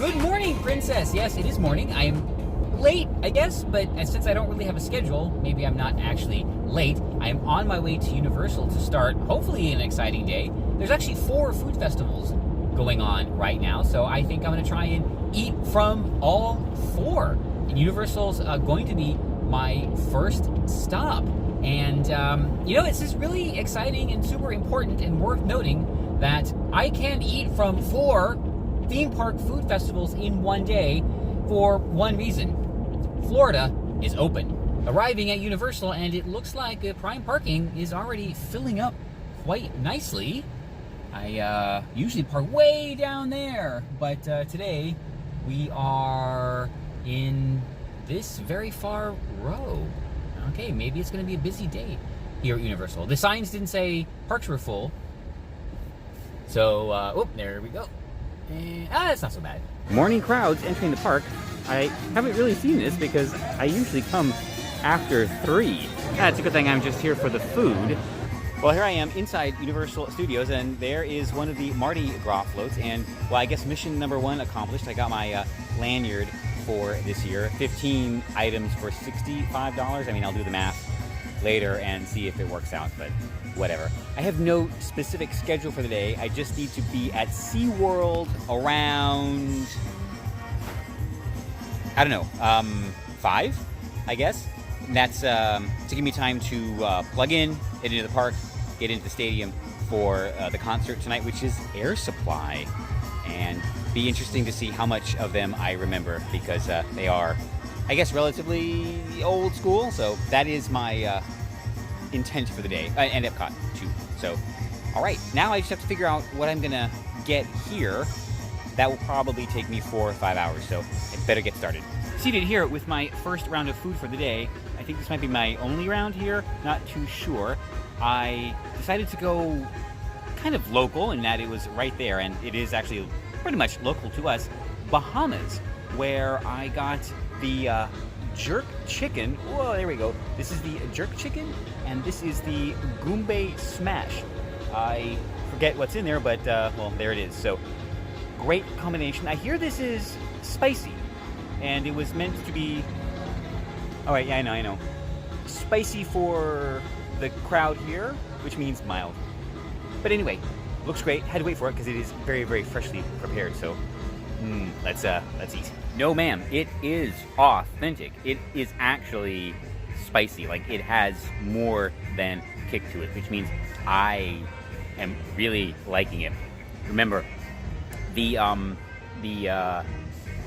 Good morning, Princess. Yes, it is morning. I am late, I guess, but since I don't really have a schedule, maybe I'm not actually late. I am on my way to Universal to start, hopefully, an exciting day. There's actually 4 food festivals going on right now, so I think I'm going to try and eat from all 4. And Universal's going to be my first stop. And, it's just really exciting and super important and worth noting that I can eat from 4 theme park food festivals in one day for one reason. Florida is open. Arriving at Universal, and it looks like prime parking is already filling up quite nicely. I usually park way down there, but today we are in this very far row. Okay, maybe it's going to be a busy day here at Universal. The signs didn't say parks were full. So, there we go. And, that's not so bad. Morning crowds entering the park. I haven't really seen this because I usually come after 3. It's a good thing I'm just here for the food. Well, here I am inside Universal Studios, and there is one of the Mardi Gras floats. And, well, I guess mission number 1 accomplished. I got my lanyard for this year. 15 items for $65. I mean, I'll do the math later and see if it works out, but whatever. I have no specific schedule for the day. I just need to be at SeaWorld around, I don't know, 5, I guess. And that's to give me time to plug in, head into the park, get into the stadium for the concert tonight, which is Air Supply. And be interesting to see how much of them I remember, because they are, I guess, relatively old school. So that is my intent for the day. And Epcot, too. So, all right. Now I just have to figure out what I'm going to get here. That will probably take me 4 or 5 hours, so I better get started. Seated here with my first round of food for the day. I think this might be my only round here. Not too sure. I decided to go kind of local in that it was right there, and it is actually pretty much local to us, Bahamas, where I got the jerk chicken. Whoa, there we go. This is the jerk chicken, and this is the Goombay smash. I forget what's in there, but, well, there it is. So, great combination. I hear this is spicy, and it was meant to be... Oh, right, yeah, I know. Spicy for the crowd here, which means mild. But anyway, looks great. Had to wait for it because it is very, very freshly prepared. So, let's eat. No, ma'am. It is authentic. It is actually spicy. Like, it has more than kick to it, which means I am really liking it. Remember, the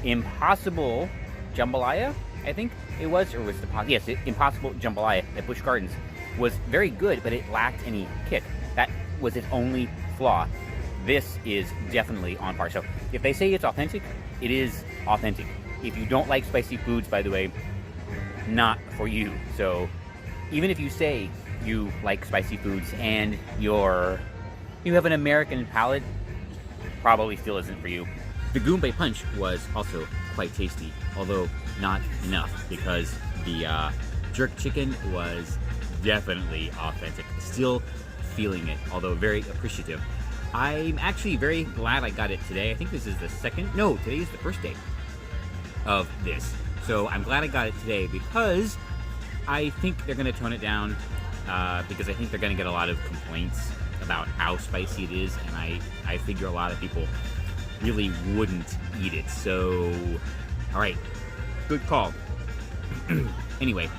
Impossible Jambalaya, I think it was, or was the Impossible Jambalaya at Busch Gardens was very good, but it lacked any kick. That was its only flaw. This is definitely on par. So if they say it's authentic, it is authentic. If you don't like spicy foods, by the way, not for you. So even if you say you like spicy foods and you have an American palate, probably still isn't for you. The Goombay Punch was also quite tasty, although not enough, because the jerk chicken was definitely authentic. Still feeling it, although very appreciative. I'm actually very glad I got it today. I think this is the second, no, today is the first day of this. So I'm glad I got it today because I think they're going to tone it down because I think they're going to get a lot of complaints about how spicy it is, and I figure a lot of people really wouldn't eat it. So, all right, good call. Anyway,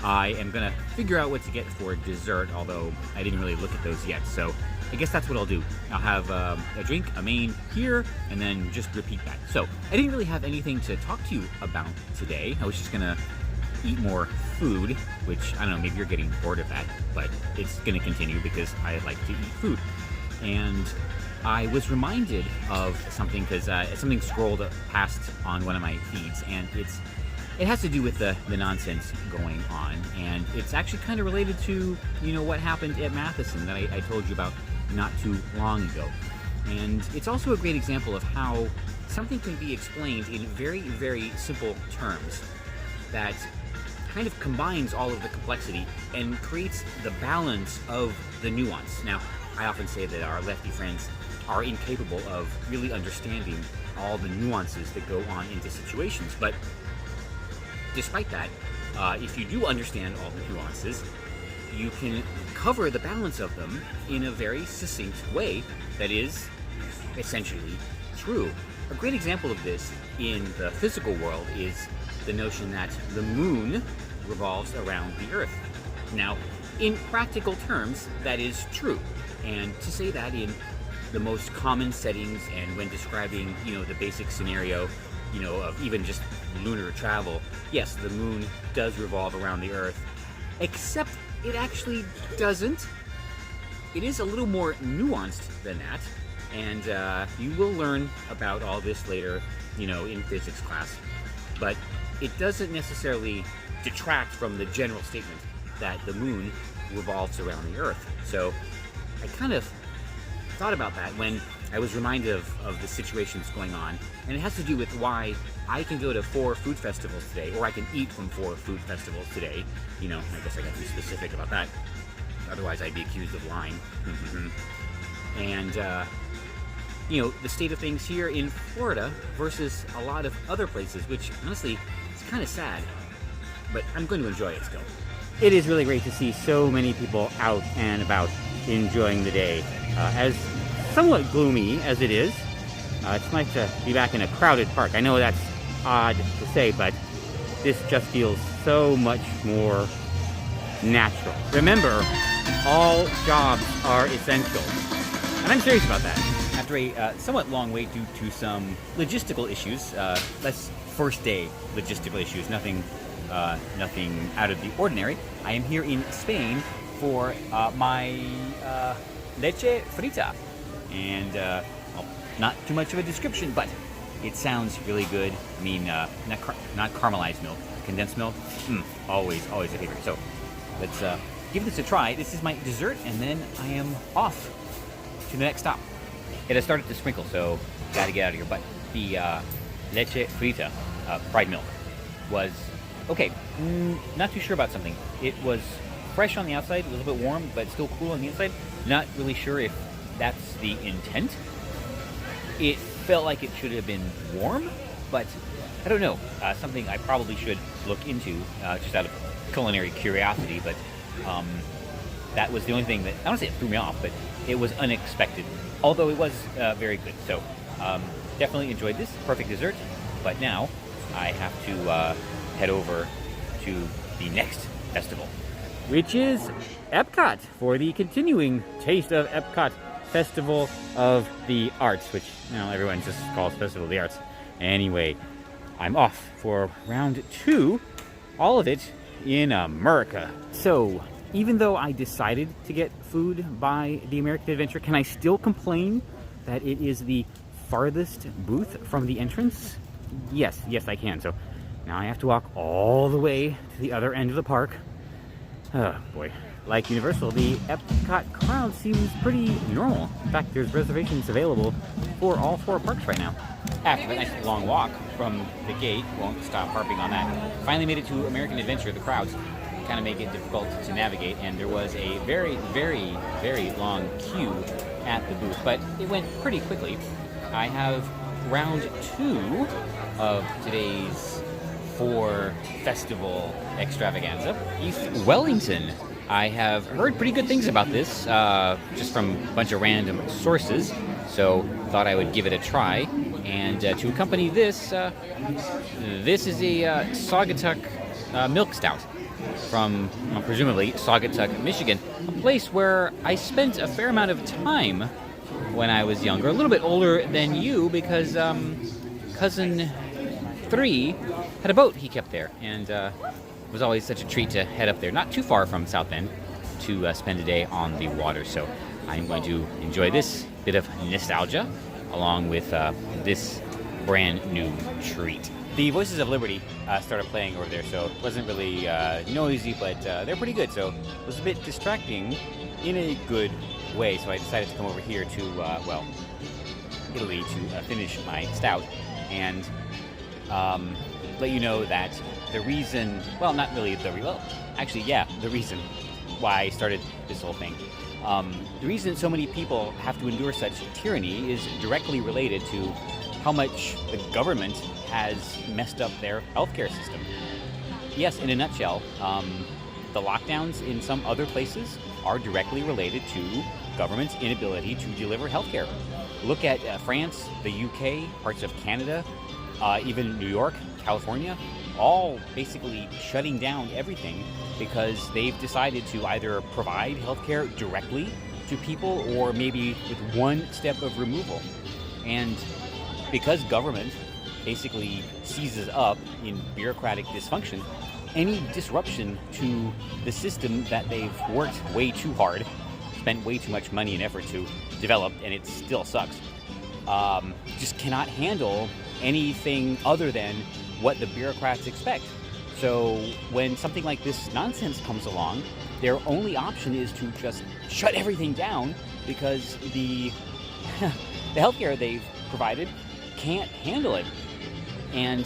I am going to figure out what to get for dessert, although I didn't really look at those yet. So I guess that's what I'll do. I'll have a drink, a main here, and then just repeat that. So I didn't really have anything to talk to you about today. I was just going to eat more food, which, I don't know, maybe you're getting bored of that, but it's going to continue because I like to eat food. And I was reminded of something because something scrolled past on one of my feeds, and it has to do with the nonsense going on, and it's actually kind of related to, what happened at Matheson that I told you about not too long ago. And it's also a great example of how something can be explained in very, very simple terms that kind of combines all of the complexity and creates the balance of the nuance. Now, I often say that our lefty friends are incapable of really understanding all the nuances that go on into situations. But despite that, if you do understand all the nuances, you can cover the balance of them in a very succinct way that is essentially true. A great example of this in the physical world is the notion that the moon revolves around the Earth. Now, in practical terms, that is true. And to say that in the most common settings and when describing, the basic scenario, of even just lunar travel, yes, the moon does revolve around the Earth, except it actually doesn't. It is a little more nuanced than that, and you will learn about all this later, in physics class. But it doesn't necessarily detract from the general statement that the moon revolves around the Earth. So I kind of thought about that when I was reminded of the situations going on, and it has to do with why I can go to 4 food festivals today, or I can eat from 4 food festivals today. I guess I got to be specific about that. Otherwise, I'd be accused of lying. And, the state of things here in Florida versus a lot of other places, which honestly is kind of sad, but I'm going to enjoy it still. It is really great to see so many people out and about enjoying the day. As somewhat gloomy as it is, it's nice to be back in a crowded park. I know that's odd to say, but this just feels so much more natural. Remember, all jobs are essential. And I'm serious about that. After a somewhat long wait due to some logistical issues, less first day logistical issues, nothing out of the ordinary, I am here in Spain for my leche frita. And, not too much of a description, but it sounds really good. I mean, not caramelized milk, condensed milk. Always a favorite. So let's give this a try. This is my dessert, and then I am off to the next stop. It has started to sprinkle, so gotta get out of here. But the leche frita, fried milk, was okay. Not too sure about something. It was fresh on the outside, a little bit warm, but still cool on the inside. Not really sure if that's the intent. It felt like it should have been warm, but I don't know. Something I probably should look into just out of culinary curiosity, but that was the only thing that, I don't say it threw me off, but it was unexpected, although it was very good. So definitely enjoyed this. Perfect dessert, but now I have to head over to the next festival, which is Epcot, for the continuing Taste of Epcot Festival of the Arts, which everyone just calls Festival of the Arts. Anyway, I'm off for round 2, all of it in America. So, even though I decided to get food by the American Adventure, can I still complain that it is the farthest booth from the entrance? Yes, I can. So now I have to walk all the way to the other end of the park. Oh boy. Like Universal, the Epcot crowd seems pretty normal. In fact, there's reservations available for all 4 parks right now. After a nice long walk from the gate, won't stop harping on that, finally made it to American Adventure. The crowds kind of make it difficult to navigate, and there was a very, very, very long queue at the booth, but it went pretty quickly. I have round 2 of today's 4 festival extravaganza, East Wellington. I have heard pretty good things about this, just from a bunch of random sources, so thought I would give it a try. And to accompany this, this is a Saugatuck Milk Stout from, presumably, Saugatuck, Michigan, a place where I spent a fair amount of time when I was younger, a little bit older than you, because Cousin 3 had a boat he kept there, and it was always such a treat to head up there, not too far from South Bend, to spend a day on the water. So I'm going to enjoy this bit of nostalgia along with this brand new treat. The Voices of Liberty started playing over there, so it wasn't really noisy, but they're pretty good, so it was a bit distracting in a good way. So I decided to come over here to, Italy to finish my stout and let you know that the reason, well, not really the reason why I started this whole thing The reason so many people have to endure such tyranny is directly related to how much the government has messed up their healthcare system. Yes, in a nutshell, the lockdowns in some other places are directly related to government's inability to deliver healthcare. Look at France, the UK, parts of Canada, even New York, California, all basically shutting down everything because they've decided to either provide healthcare directly to people or maybe with one step of removal. And because government basically seizes up in bureaucratic dysfunction, any disruption to the system that they've worked way too hard, spent way too much money and effort to develop, and it still sucks, just cannot handle anything other than what the bureaucrats expect. So when something like this nonsense comes along, their only option is to just shut everything down because the healthcare they've provided can't handle it. And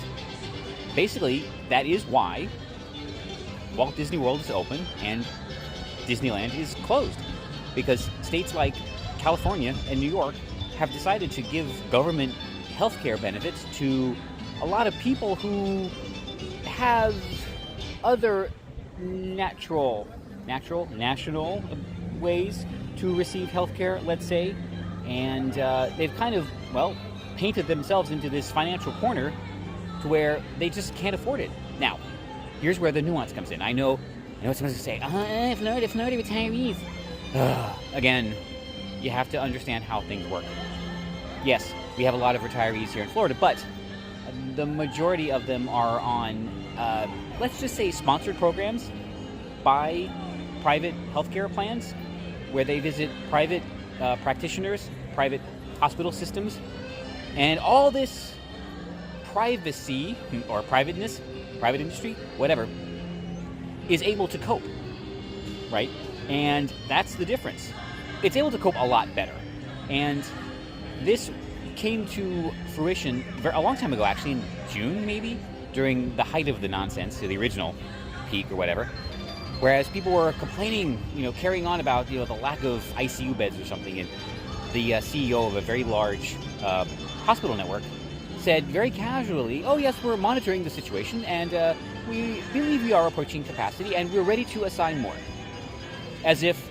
basically, that is why Walt Disney World is open and Disneyland is closed. Because states like California and New York have decided to give government healthcare benefits to a lot of people who have other national ways to receive healthcare, let's say, and they've kind of, painted themselves into this financial corner to where they just can't afford it. Now, here's where the nuance comes in. I know someone's going to say, Florida retirees. Again, you have to understand how things work. Yes, we have a lot of retirees here in Florida, but the majority of them are on, let's just say, sponsored programs by private healthcare plans, where they visit private practitioners, private hospital systems, and all this privacy or privateness, private industry, whatever, is able to cope, right? And that's the difference. It's able to cope a lot better. And this came to fruition a long time ago, actually in June maybe, during the height of the nonsense, the original peak or whatever. Whereas people were complaining, carrying on about, the lack of ICU beds or something. And the CEO of a very large hospital network said very casually, oh yes, we're monitoring the situation and we believe we are approaching capacity and we're ready to assign more. As if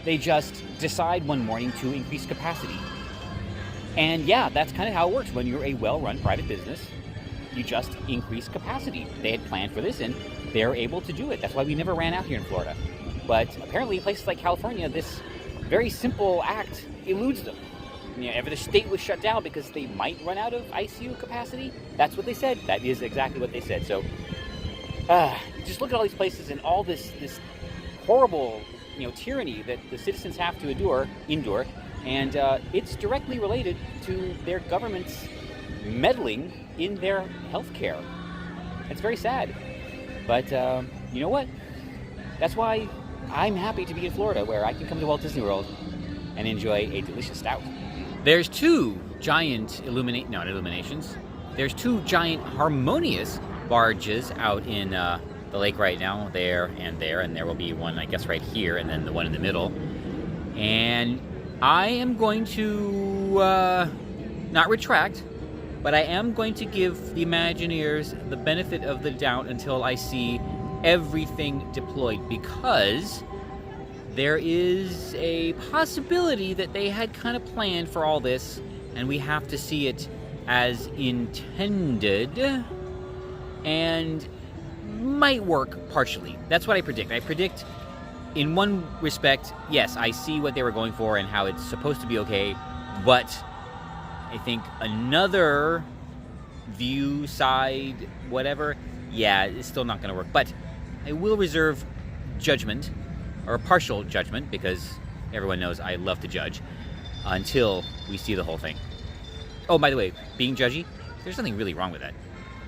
they just decide one morning to increase capacity. And yeah, that's kind of how it works. When you're a well-run private business, you just increase capacity. They had planned for this and they're able to do it. That's why we never ran out here in Florida. But apparently places like California, this very simple act eludes them. If the state was shut down because they might run out of ICU capacity, that's what they said. That is exactly what they said. So just look at all these places and all this horrible tyranny that the citizens have to endure, and it's directly related to their government's meddling in their health care. It's very sad. But you know what? That's why I'm happy to be in Florida, where I can come to Walt Disney World and enjoy a delicious stout. There's two giant illuminations. There's two giant harmonious barges out in the lake right now, there, and there will be one, I guess, right here, and then the one in the middle. And I am going to not retract, but I am going to give the Imagineers the benefit of the doubt until I see everything deployed, because there is a possibility that they had kind of planned for all this, and we have to see it as intended, and might work partially. That's what I predict. I predict, in one respect, yes, I see what they were going for and how it's supposed to be okay, but I think another view, side, whatever, yeah, it's still not going to work. But I will reserve judgment, or partial judgment, because everyone knows I love to judge, until we see the whole thing. Oh, by the way, being judgy, there's nothing really wrong with that,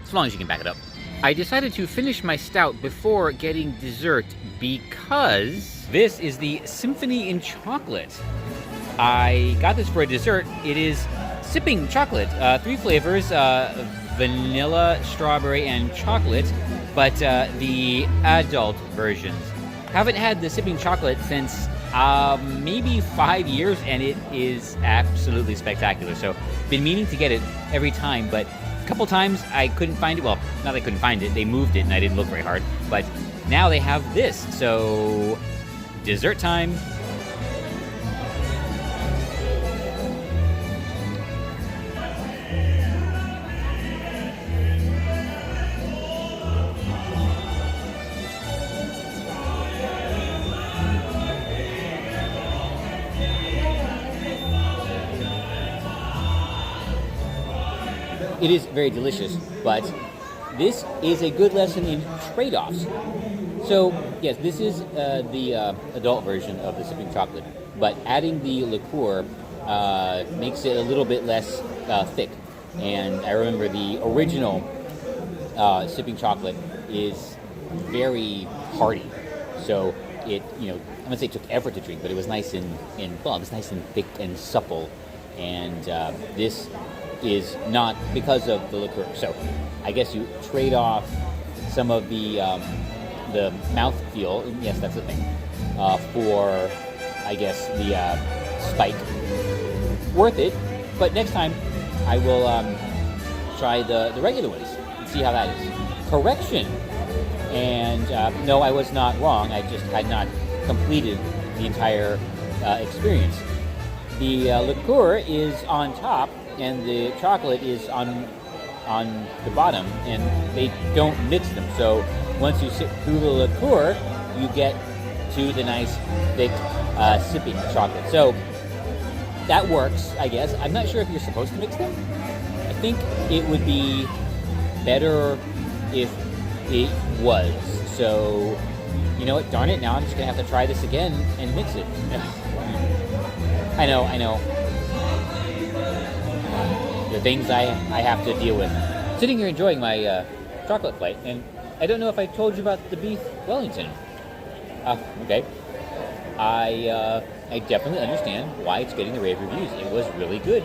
as long as you can back it up. I decided to finish my stout before getting dessert because this is the Symphony in Chocolate. I got this for a dessert. It is sipping chocolate, 3 flavors, vanilla, strawberry, and chocolate, but the adult versions. Haven't had the sipping chocolate since Maybe 5 years, and it is absolutely spectacular. So, been meaning to get it every time, but a couple times I couldn't find it. Well, not that I couldn't find it, they moved it and I didn't look very hard. But now they have this. So, dessert time. It is very delicious, but this is a good lesson in trade-offs. So, yes, this is the adult version of the sipping chocolate, but adding the liqueur makes it a little bit less thick. And I remember the original sipping chocolate is very hearty. So it, I'm gonna say it took effort to drink, but it was nice and well, it was nice and thick and supple. And this is not because of the liqueur. So I guess you trade off some of the mouthfeel, yes, that's the thing, for, I guess, the spike. Worth it, but next time I will try the regular ones and see how that is. Correction, and no, I was not wrong, I just had not completed the entire experience. The liqueur is on top, and the chocolate is on the bottom, and they don't mix them. So once you sip through the liqueur, you get to the nice thick sipping chocolate. So that works, I guess. I'm not sure if you're supposed to mix them. I think it would be better if it was. So, you know what? Darn it! Now I'm just gonna have to try this again and mix it. I know. The things I have to deal with. Sitting here enjoying my chocolate flight, and I don't know if I told you about the beef Wellington. Okay. I definitely understand why it's getting the rave reviews. It was really good.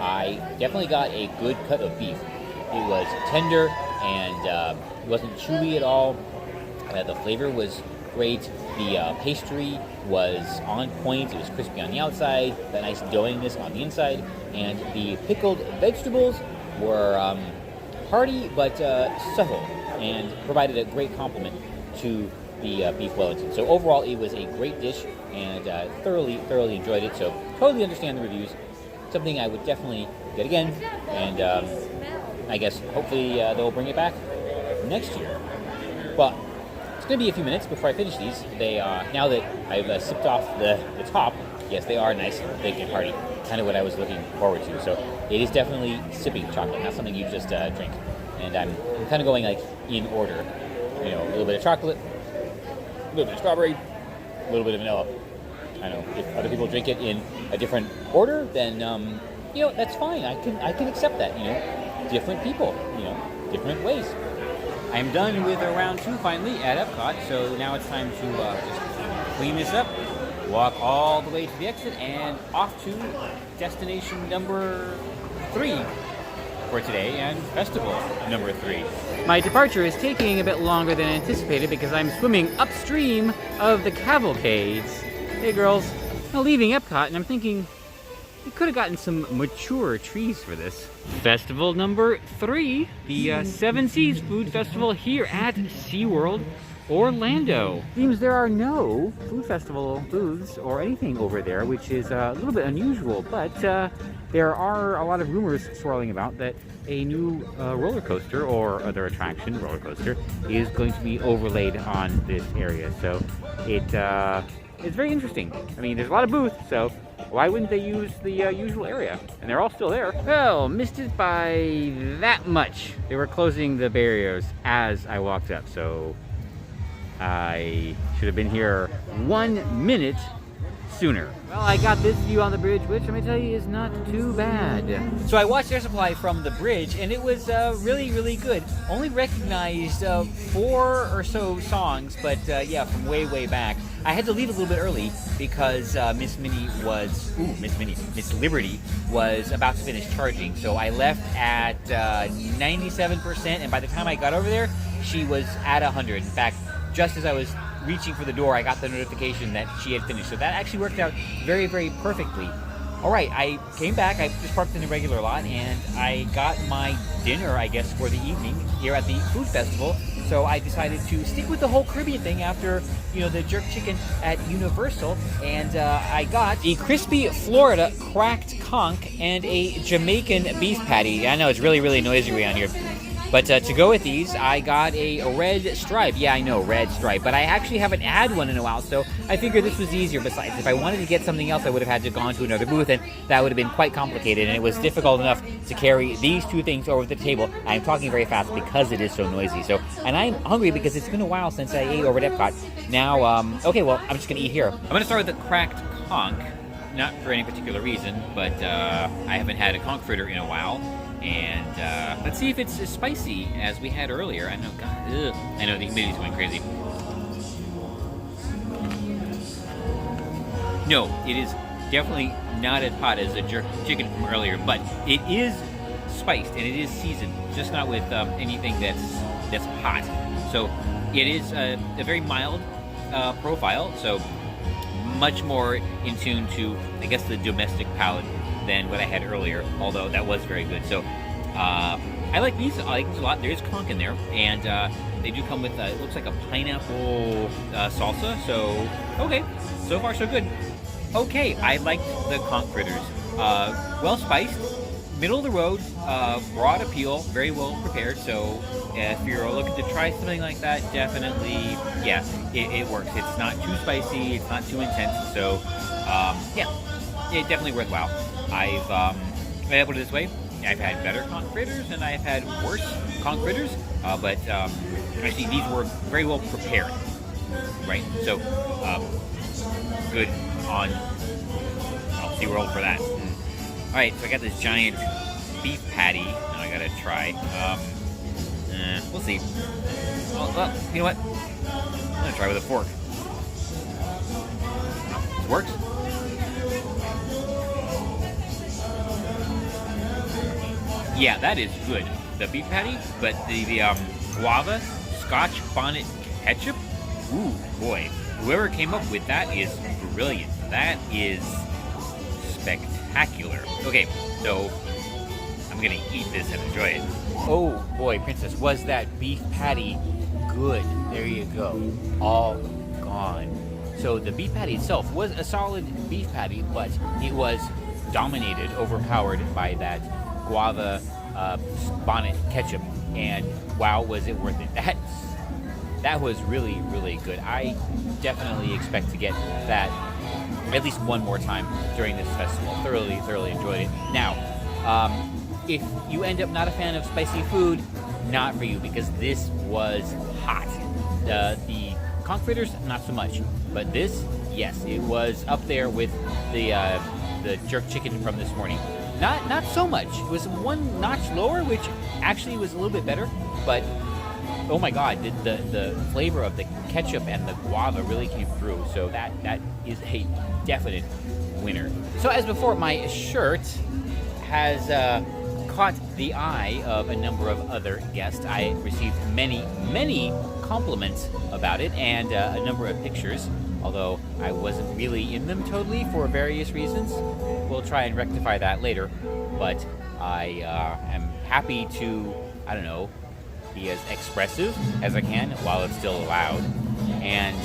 I definitely got a good cut of beef. It was tender and it wasn't chewy at all. The flavor was great. The pastry was on point. It was crispy on the outside, that nice doughiness on the inside, and the pickled vegetables were hearty but subtle and provided a great complement to the beef Wellington. So overall, it was a great dish, and thoroughly enjoyed it. So totally understand the reviews. Something I would definitely get again, and I guess hopefully they'll bring it back next year. Well, it's going to be a few minutes before I finish these. They now that I've sipped off the top, yes, they are nice, thick, and hearty. Kind of what I was looking forward to. So it is definitely sipping chocolate, not something you just drink. And I'm kind of going like in order. A little bit of chocolate, a little bit of strawberry, a little bit of vanilla. I know if other people drink it in a different order, then that's fine. I can accept that. Different people, different ways. I'm done with round 2 finally at Epcot, so now it's time to just clean this up, walk all the way to the exit, and off to destination number 3 for today, and festival number 3. My departure is taking a bit longer than anticipated because I'm swimming upstream of the cavalcades. Hey girls, I'm leaving Epcot and I'm thinking we could have gotten some mature trees for this. Festival number 3, the Seven Seas Food Festival here at SeaWorld Orlando. Seems there are no food festival booths or anything over there, which is a little bit unusual, but there are a lot of rumors swirling about that a new roller coaster or other attraction, roller coaster, is going to be overlaid on this area. So it's very interesting. I mean, there's a lot of booths, so why wouldn't they use the usual area? And they're all still there. Well, missed it by that much. They were closing the barriers as I walked up, so I should have been here 1 minute sooner. Well, I got this view on the bridge, which I'm gonna tell you is not too bad. So I watched Air Supply from the bridge, and it was really good. Only recognized 4 or so songs, but yeah, from way back. I had to leave a little bit early because Miss Liberty was about to finish charging. So I left at 97%, and by the time I got over there, she was at 100. In fact, just as I was reaching for the door, I got the notification that she had finished. So that actually worked out very, very perfectly. All right, I came back. I just parked in the regular lot, and I got my dinner, I guess, for the evening here at the food festival. So I decided to stick with the whole Caribbean thing after, the jerk chicken at Universal. And I got a crispy Florida cracked conch and a Jamaican beef patty. I know it's really, really noisy around here. But to go with these, I got a red stripe. Yeah, I know, red stripe. But I actually haven't had one in a while, so I figured this was easier. Besides, if I wanted to get something else, I would have had to gone to another booth, and that would have been quite complicated. And it was difficult enough to carry these two things over the table. I'm talking very fast because it is so noisy. And I'm hungry because it's been a while since I ate over at Epcot. Now, okay, well, I'm just going to eat here. I'm going to start with the cracked conch. Not for any particular reason, but I haven't had a conch fritter in a while. And let's see if it's as spicy as we had earlier. I know, God, ugh. I know the humidity's going crazy. No, it is definitely not as hot as the jerk chicken from earlier, but it is spiced and it is seasoned, just not with anything that's hot. So it is a very mild profile, so much more in tune to, I guess, the domestic palate than what I had earlier, although that was very good. So I like these. I like these a lot. There is conch in there, and they do come with it looks like a pineapple salsa. So okay, so far so good. Okay, I liked the conch fritters. Well spiced, middle of the road, broad appeal, very well prepared. So if you're looking to try something like that, definitely, yeah, it works. It's not too spicy, it's not too intense. So yeah, it's definitely worthwhile. I've been able to this way. I've had better conch fritters and I've had worse conch fritters, but actually these were very well prepared, right? So good on SeaWorld for that. All right, so I got this giant beef patty, and I gotta try. We'll see. Well, you know what? I'm gonna try with a fork. This works. Yeah, that is good. The beef patty, but the guava Scotch bonnet ketchup. Ooh, boy. Whoever came up with that is brilliant. That is spectacular. Okay, so I'm gonna eat this and enjoy it. Oh boy, Princess, was that beef patty good? There you go. All gone. So the beef patty itself was a solid beef patty, but it was dominated, overpowered by that guava bonnet ketchup. And wow, was it worth it. That was really, really good. I definitely expect to get that at least one more time during this festival. Thoroughly enjoyed it. Now, if you end up not a fan of spicy food, not for you, because this was hot. The conch fritters, not so much. But this, yes, it was up there with the jerk chicken from this morning. Not so much. It was one notch lower, which actually was a little bit better, but oh my God, the flavor of the ketchup and the guava really came through. So that is a definite winner. So as before, my shirt has caught the eye of a number of other guests. I received many compliments about it and a number of pictures, although I wasn't really in them totally for various reasons. We'll try and rectify that later, but I am happy to, I don't know, be as expressive as I can while it's still allowed. And,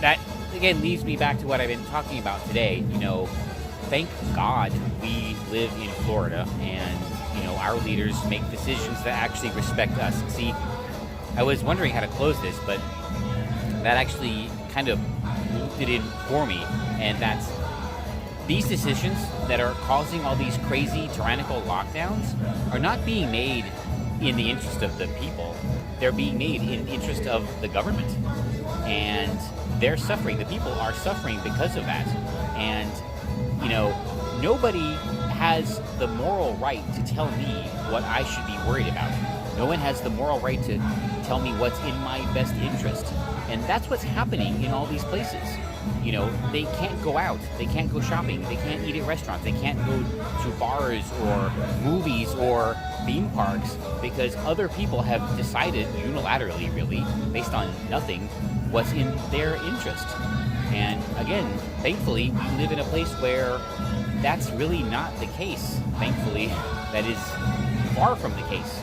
that again leads me back to what I've been talking about today. Thank God we live in Florida and, our leaders make decisions that actually respect us. See, I was wondering how to close this, but that actually kind of moved it in for me, and that's these decisions that are causing all these crazy tyrannical lockdowns are not being made in the interest of the people. They're being made in the interest of the government. And they're suffering. The people are suffering because of that. And, nobody has the moral right to tell me what I should be worried about. No one has the moral right to tell me what's in my best interest. And that's what's happening in all these places. You know, they can't go out, they can't go shopping, they can't eat at restaurants, they can't go to bars or movies or theme parks because other people have decided unilaterally, really, based on nothing, what's in their interest. And again, thankfully, we live in a place where that's really not the case. Thankfully, that is far from the case.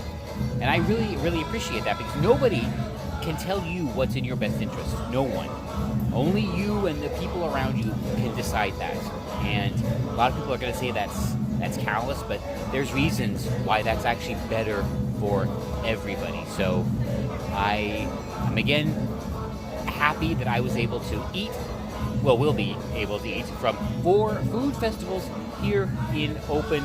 And I really, really appreciate that because nobody can tell you what's in your best interest. No one. Only you and the people around you can decide that. And a lot of people are going to say that's callous, but there's reasons why that's actually better for everybody. So I'm again happy that I was able to eat, will be able to eat from 4 food festivals here in Open,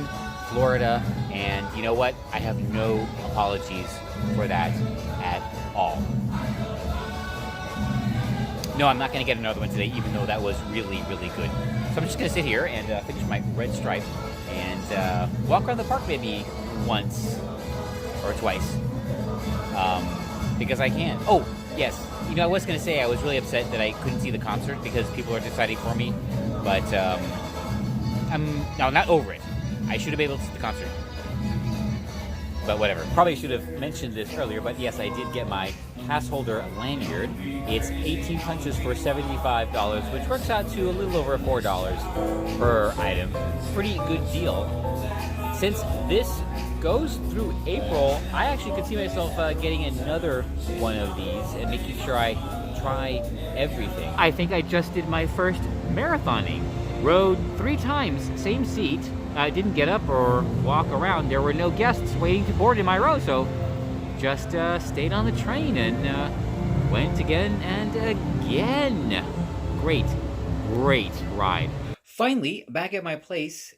Florida. And you know what? I have no apologies for that at all. No, I'm not going to get another one today, even though that was really, really good. So I'm just going to sit here and finish my red stripe and walk around the park maybe once or twice. Because I can. Oh, yes. You know, I was going to say I was really upset that I couldn't see the concert because people are deciding for me. But I'm not over it. I should have been able to see the concert. But whatever. Probably should have mentioned this earlier, but yes, I did get my pass holder lanyard. It's 18 punches for $75, which works out to a little over $4 per item. Pretty good deal. Since this goes through April, I actually could see myself getting another one of these and making sure I try everything. I think I just did my first marathoning. Rode 3 times, same seat. I didn't get up or walk around. There were no guests waiting to board in my row, so just stayed on the train and went again and again. Great ride. Finally, back at my place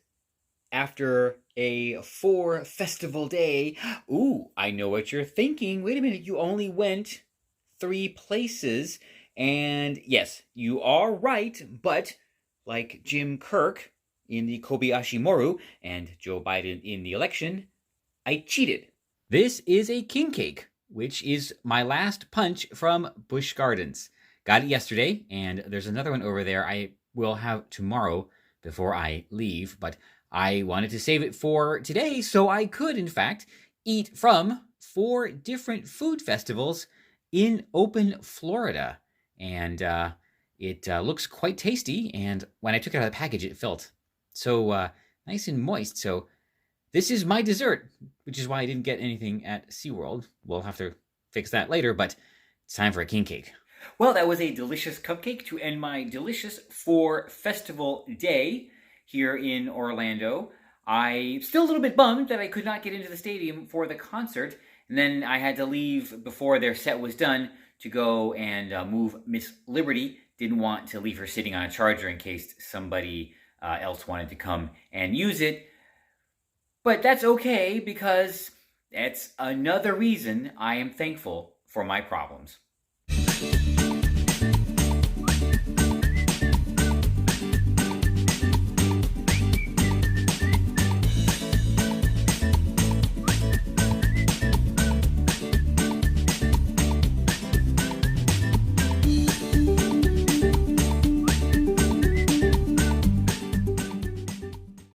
after a 4 festival day. Ooh, I know what you're thinking. Wait a minute, you only went 3 places. And yes, you are right, but like Jim Kirk in the Kobayashi Maru and Joe Biden in the election, I cheated. This is a king cake, which is my last punch from Busch Gardens. Got it yesterday, and there's another one over there I will have tomorrow before I leave, but I wanted to save it for today so I could, in fact, eat from 4 different food festivals in Open, Florida. And it looks quite tasty, and when I took it out of the package, it felt so nice and moist. So this is my dessert, which is why I didn't get anything at SeaWorld. We'll have to fix that later, but it's time for a king cake. Well, that was a delicious cupcake to end my delicious 4 festival day here in Orlando. I'm still a little bit bummed that I could not get into the stadium for the concert, and then I had to leave before their set was done to go and move Miss Liberty. Didn't want to leave her sitting on a charger in case somebody else wanted to come and use it. But that's okay because that's another reason I am thankful for my problems.